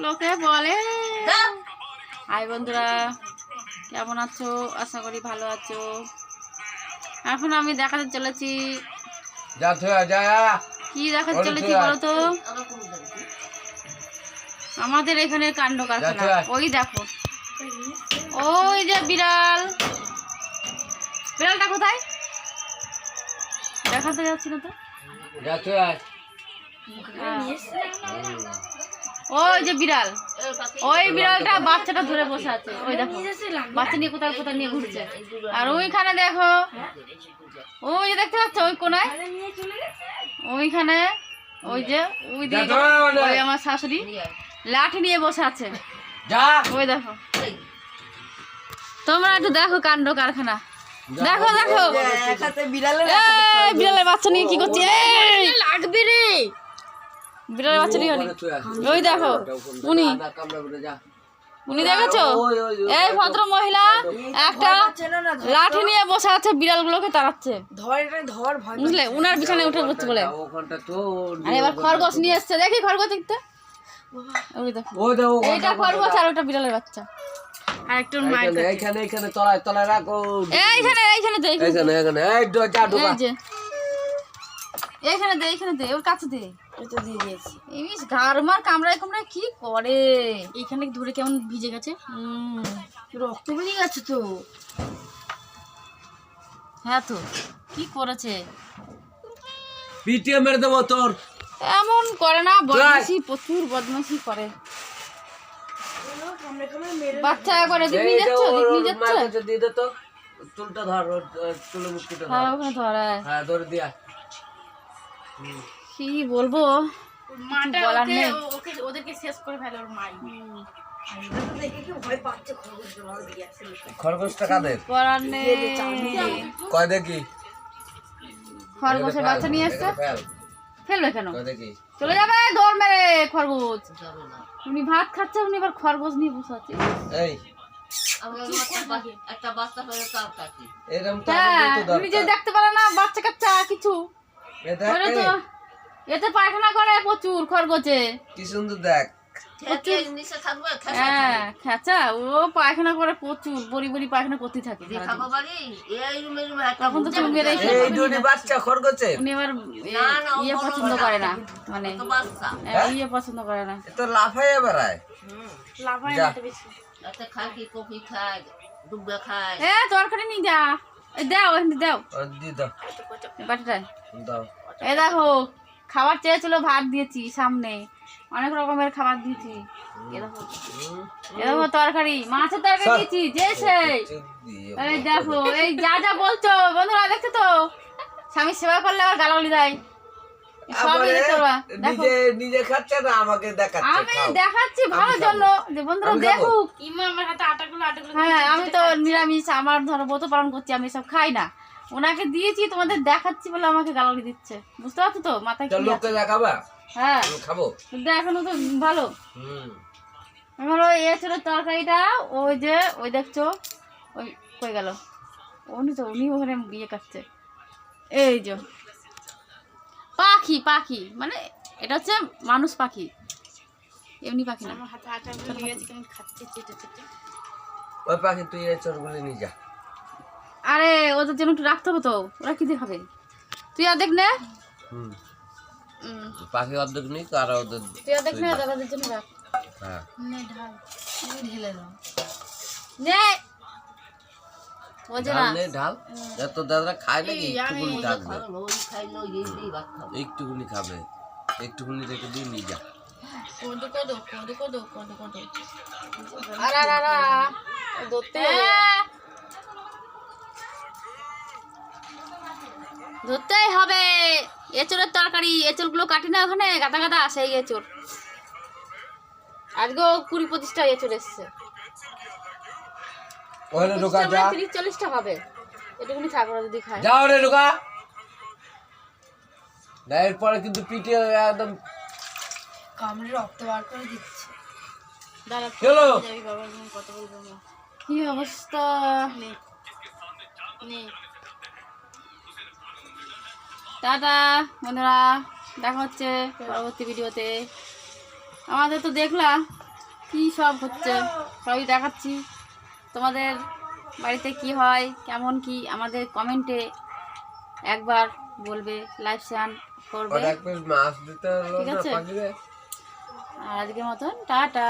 লোকে বলে। হাই বন্ধুরা, কেমন আছো? আশা করি ভালো আছো। এখন আমি দেখাতে চলেছি, কি দেখাতে চলেছি বলো তো? আমাদের এখানে কাণ্ড কারখানা। ওই দেখো, ওই যে বিড়াল, বিড়ালটা কোথায় দেখাতে যাচ্ছি না তো। ওই যে বিড়াল, ওই বিড়ালটা বাচ্চাটা ধরে বসে আছে। ওই দেখো বাচ্চা নিয়ে কোথায় কোথায় নিয়ে ঘুরছে। আর ওইখানে দেখো, ওই যে দেখতে পাচ্ছ ওই কোনায়, ওইখানে ওই যে ওই দিকে ওই আমার শাশুড়ি লাঠি নিয়ে বসে আছে। ওই দেখো, তোমরা একটু দেখো কাণ্ড কারখানা। দেখো দেখো বিড়ালের বাচ্চা নিয়ে কি করছে। লাগবে রে বিড়ালের বাচ্চা নিয়ে। ওই দেখো উনি দেখেছো, এই ভদ্র মহিলা একটা লাঠি নিয়ে বসে আছে, বিড়ালগুলোকে তাড়াচ্ছে। বুঝলে, উনার বিছানায় উঠে পড়ছে বলে। আর এবার খরগোশ নিয়ে এসছে, দেখি খরগোশ দেখতে। ওই দেখো, এইটা খরগোশ আর ওটা বিড়ালের বাচ্চা। আর একটু এইখানে তলায় রাখো, এইখানে দে, এইখানে দে, ওর কাছে দে। ঘাড়মার কামড়ায় কামড়ায় কি করে। এইখানে ধরে কেমন ভিজে গেছে, রক্ত বেরিয়ে গেছে তো। হ্যাঁ তো কি করেছে, পিটিয়ে মেরে দেবো তোর। এমন করে না, বদমাশি, প্রচুর বদমাশি করে। বাচ্চা একবার এদিক নিয়ে যাচ্ছে, ওদিক নিয়ে যাচ্ছে। দিয়ে দে তো, চুলটা ধর, চুলে মুখটা ধর। হ্যাঁ ওখানে ধর, হ্যাঁ ধরে দিয়া। কি বলবো, বলার নেই। ওদেরকে শেষ করে ফেলে ওর মাই। খরগোশটা কাদের? বলার নেই। কয় দেখি খরগোশের বাচ্চা নিয়ে এসছে, ফেলবে কেন? কয় দেখি চলে যাবে দৌড় মেরে। খরগোশ উনি ভাত খাচ্ছে, উনি এবার খরগোশ নিয়ে বসে আছে। এই একটা বাচ্চা হয়ে তার কাছে এরকম তো নিজে দেখতে পারে না বাচ্চা কাচ্চা কিছু। এতে পায়খানা করে প্রচুর খরগোশে। কি সুন্দর দেখ, হ্যাঁ খেচা, ও পায়খানা করে প্রচুর, বড়ি বড়ি পায়খানা করতে থাকে। তখন তো তুমি মেরে বাচ্চা খরগোশে উনি এবার ইয়ে পছন্দ করে না, মানে ইয়ে পছন্দ করে না। তো লাফাইয়া বেড়ায়, লাফায় না তো বেশি। কফি খায়, দুব্বা খায়। তরকারি নিয়ে যা, দাও এখানে দাও দি দাও বাটিটায়। দাও। এই দেখো খাবার চেয়েছিল, ভাত দিয়েছি, সামনে অনেক রকমের খাবার দিয়েছি। এরকম তরকারি, মাছের তরকারি দিয়েছি, যে সেই। এই দেখো, এই যা যা বলছো বন্ধুরা, দেখছো তো, স্বামী সেবা করলে আবার গালাগালি দেয়। নিজে খাচ্ছে না, আমাকে দেখাচ্ছে। আমি দেখাচ্ছি ভালোর জন্য, যে বন্ধুরা দেখুক। হ্যাঁ আমি তো নিরামিষ, আমার ধরো ব্রত পালন করছি, আমি সব খাই না। ওনাকে দিয়েছি, তোমাদের দেখাচ্ছি বলে আমাকে গালাগালি দিচ্ছে। বুঝতে পারছো তো মাথায় কি আছে? দেখাবা? হ্যাঁ খাবো, দেখানো তো ভালো। আমার ওই ছিল তরকারিটা, ওই যে ওই দেখছো, ওই কই গেল উনি ওখানে বিয়ে কাটছে। এই যে পাখি, পাখি মানে এটা হচ্ছে মানুষ পাখি, এমনি পাখি না। ওই পাখি তুই এই চোরগুলি নিয়ে যা। আরে ওদের জন্য একটু রাখতে হবে তো, ওরা কি দেখাবে? তুই অর্ধেক নে, পাখি অর্ধেক নিক, আর ওদের তুই অর্ধেক নে, দাদাদের জন্য রাখ। হ্যাঁ নে ঢাল, ঢেলে দাও, নে ওজে না নে ঢাল। এত দাদা খায় নাকি? একটুকুনি থাকবে, একটুকুনি খাবে, একটুকুনি রেখে দিয়ে নিয়ে যা। কোদো কোদো কোদো কোদো কোদো কোদো, আরা আরা ধরতে ধরতেই হবে। এঁচড়ের তরকারি, এঁচড়গুলো কাটি না ওখানে গাদা গাদা, সেই এঁচড়। আজকেও 20-25টা এঁচড় এসছে। 30-40টা হবে, এটুকুনি থাকবে যদি খায়। যাও রে ঢোকা, এরপরে কিন্তু পিঠে একদম কামড়ে রক্ত বার করে দিচ্ছে। কি অবস্থা, টাটা বন্ধুরা, দেখা হচ্ছে পরবর্তী ভিডিওতে। আমাদের তো দেখলাম কী সব হচ্ছে সবই দেখাচ্ছি। তোমাদের বাড়িতে কি হয় কেমন কি আমাদের কমেন্টে একবার বলবে, লাইক শেয়ার করবে, মাছ দিতে হলো ঠিক না আছে? পাখিরে। আর আজকের মতন টাটা।